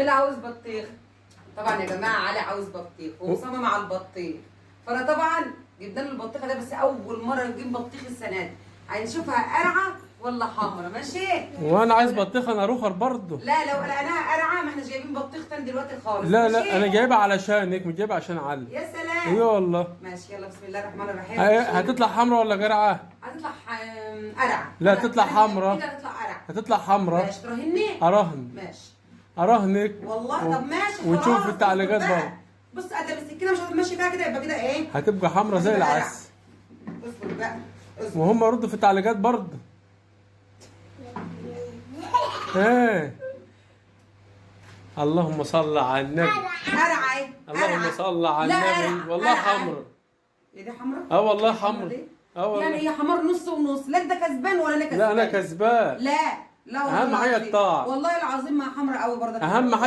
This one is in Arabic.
علي عاوز بطيخ. طبعا يا جماعه علي عاوز بطيخ ومصمم على البطيخ، فانا طبعا جبنا له البطيخه ده، بس اول مره نجيب بطيخ السنه دي، هنشوفها قرعه ولا حمرا. ماشي؟ وانا عايز بطيخه انا رخر برضه. لا لو لقيناها قرعه ما احنا جايبين بطيخ تاني دلوقتي خالص. لا ماشي؟ لا انا جايبها علشانك مش جايبها عشان علي. يا سلام. ايوه والله. ماشي يلا بسم الله الرحمن الرحيم. هتطلع حمرا ولا جرعه؟ هتطلع قرعه. لا تطلع حمرا. كده هتطلع قرعه. هتطلع حمرا. ماشي تراهني؟ اراهن. ماشي اراهنك. والله. طب ماشي ونشوف خلاص. في التعليقات برضه. بص ادم السكينه مش هتمشي فيها كده، يبقى كده ايه؟ هتبقى حمرا زي هتبقى العسل. اصبر بقى اصبر. وهم يردوا في التعليقات برضه. ايه اللهم صل على النبي. قرعه ايه؟ اللهم صل على النبي. والله حمرا. ايه دي حمرا؟ اه والله حمرا. اه والله. يعني هي حمار نص ونص. لا ده كسبان ولا انا كسبان؟ لا انا كسبان. لا لا والله اهم حاجه العظيم. الطاعه. والله العظيم ما حمرا قوي برضه. اهم حاجه